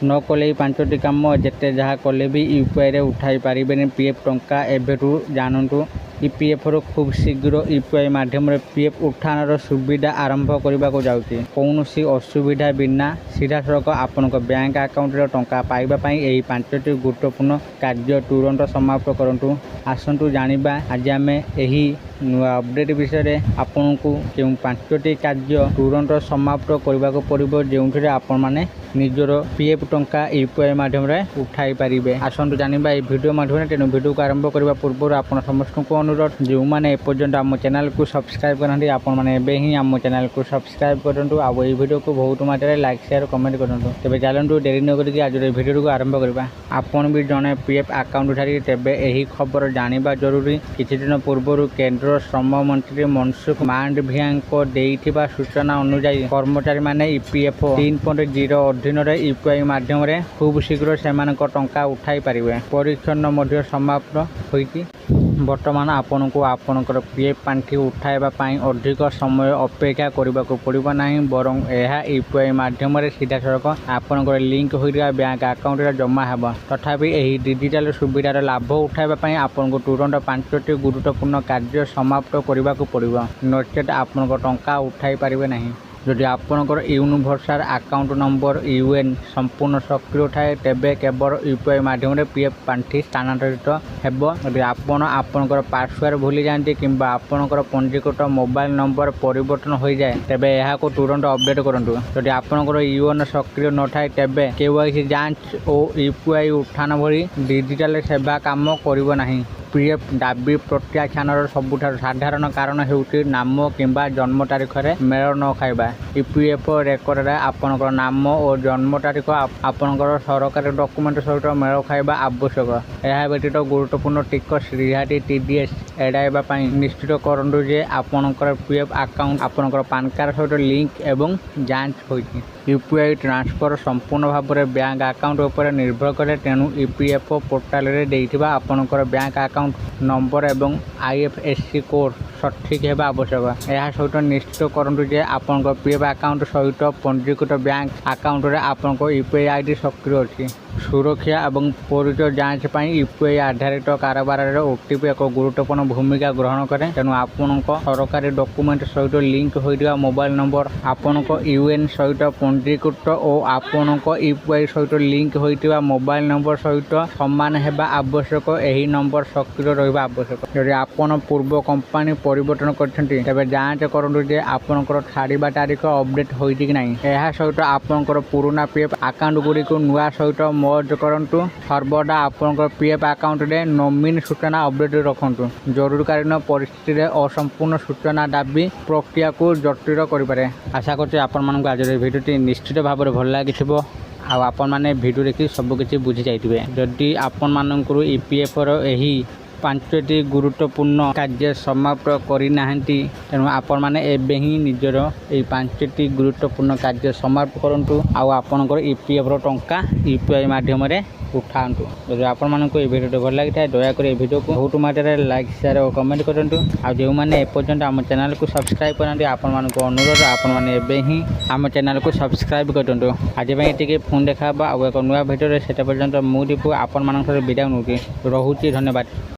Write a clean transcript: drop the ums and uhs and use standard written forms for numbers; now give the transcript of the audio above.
न कले 5टी काम जिते जहाँ कले भी यूपीआई रे उठाई पारे पीएफ टंका एवं जानतु ईपीएफ रो खूब शीघ्र यूपीआई माध्यम पीएफ उठाण सुविधा आरंभ करने को जाऊँगी कौन सी असुविधा बिना सीधा सड़क आपण बैंक अकाउंट टंका पाइबापी यही 5टी गुरुत्वपूर्ण कार्य तुरंत समाप्त करूँ। आसतु जानिबा आज आम यही नुआ अपडेट विषय आपन को जो 5टी कार्य तुरंत समाप्त करने को पड़ो जो आपण मैंने निजर पीएफ टंका यूपीआई माध्यम उठाई पारे। आसतु जानिबा ये वीडियो माध्यम तेणु वीडियो को आरंभ करने पूर्व आप समस्त को अनुरोध जो मैंने एपर्यंत आम चैनल को सब्सक्राइब करते आपण मैंने ही आम चैनल को सब्सक्राइब करूँ आ वीडियो को बहुत मात्रा लाइक शेयर कमेंट करूँ। तेज चलतु डेरी न करके आज वीडियो को आरंभ करवा। आपन भी जड़े पीएफ अकाउंट धारी तेबे यही खबर जानिबा जरूरी। किछि दिन पूर्व केंद्र श्रम मंत्री मनसुख मांडभिया देइथिबा सूचना अनुसार कर्मचारी माने ईपीएफ 3.0 अधीन यूपीआई माध्यम खूब शीघ्र से टंका उठाई पारे। परीक्षण समाप्त होइति बर्तमान आपण को आपणकर पीएफ पांठी उठाइबा पई अधिक समय अपेक्षा करने को पड़ो ना बरं यह यूपीआई माध्यम सीधा सड़क आपणकर लिंक होइरा बैंक अकाउंट जमा हेब। तथापि यही डिजिटल सुविधार लाभ उठाइबा आपण को तुरंत 5टी गुरुत्वपूर्ण कार्य समाप्त करने को पड़ो नचेत आपणकर टंका उठाई पारे नहीं। जदि आपणकर यूनिवर्सल अकाउंट नंबर यूएन संपूर्ण सक्रिय थाए तेबे केवल यूपीआई माध्यम पीएफ पांठी स्थानांतरित हेब। जदि आपणकर पासवर्ड भूली जाती कि आपणकर पंजीकृत मोबाइल नंबर परिवर्तन हो जाए तेबे यह को तुरंत अपडेट करूँ। जदि आपणकर यूएन सक्रिय न थाए तेबे केवाईसी जांच और यूपीआई उठाण भली डिजिटल सेवा काम करिवो नाही। पीएफ दाबी प्रत्याख्यान सबुठ साधारण कारण होउछि नाम किंबा जन्म तारीख रे मेल न खाइबा। ईपीएफ रेकर्ड रे आपनकर नाम और जन्म तारीख आपनकर सरकारी डॉक्यूमेंट सहित मेल खाइबा आवश्यक। यह व्यतीत गुरुत्वपूर्ण टिकस रिहाती टीडीएस एडाइबा पई निश्चित करंतु जे आपनकर पीएफ अकाउंट आपनकर पान कार्ड सहित लिंक एवं जांच होइछि। यूपीआई ट्रांसफर संपूर्ण भाव में बैंक अकाउंट उपर निर्भर करे तेणु ईपीएफ पोर्टाल रे देइथिबा आपनकर बैंक अकाउंट नंबर एवं आईएफएससी कोड सठिक हेबा आवश्यक। यह सहित निश्चित करूँ जे आपन पीएफ अकाउंट सहित पंजीकृत बैंक अकाउंट रे आपन यूपीआई आईडी सक्रिय अच्छी। सुरक्षा और परिचय जांच यूपीआई आधारित कारोबार ओटीपी एक गुरुत्वपूर्ण भूमिका ग्रहण करे तेणु आपण सरकारी डॉक्यूमेंट सहित लिंक होइथिबा मोबाइल नंबर आपण यूएन सहित पंजीकृत और आपण यूपीआई सहित लिंक होइथिबा मोबाइल नंबर सहित समान हेबा आवश्यक। यही नंबर सक्रिय रहिबा आवश्यक। यदि आपण पूर्व कंपनी परिवर्तन करछन्ती तेबे जांच करंतु जे आपनकर छाड़ीबा तारीख अपडेट होइछि कि नाही। एहा सहित आपनकर पुराना पीएफ अकाउंट गुडी को नुआ सहित मर्ज करंतु। सर्वदा आपनकर पीएफ अकाउंट रे नॉमिनी सूचना अपडेट रखंतु। जरूरकालीन परिस्थिति रे असंपूर्ण सूचना दाबी प्रक्रिया को जटिल करि पारे। आशा करछि आपण मानक आज भिडियोटी निश्चित भाव में भल लागिथिबो आ आपण माने भिडियो देखि सब किछि बुझि जाइथिबे। जदि आपण मानकरू ईपीएफ रो एही 5टी गुरुत्वपूर्ण कार्य समाप्त करना तेणु आपण मैंने एवं ही निजर ये 5टी गुरुत्वपूर्ण कार्य समाप्त करूँ आपणकर ईपीएफ टंका यूपीआई माध्यम उठातु। जब आपण मानक ये भिडियो भल लगी था दयाकोर ये भिडियो को बहुत मात्रा लाइक शेयर और कमेंट करूँ। आ जो मैंने एपर्यंत आम चैनल को सब्सक्राइब करते आपण मानक अनुरोध आपण मैंने ही आम चैनल को सब्सक्राइब करूँ। आज ये फोन देखा एक नुआ भिडियो से पर्यटन मुझे आपण मान विदा नौकरी रोचे। धन्यवाद।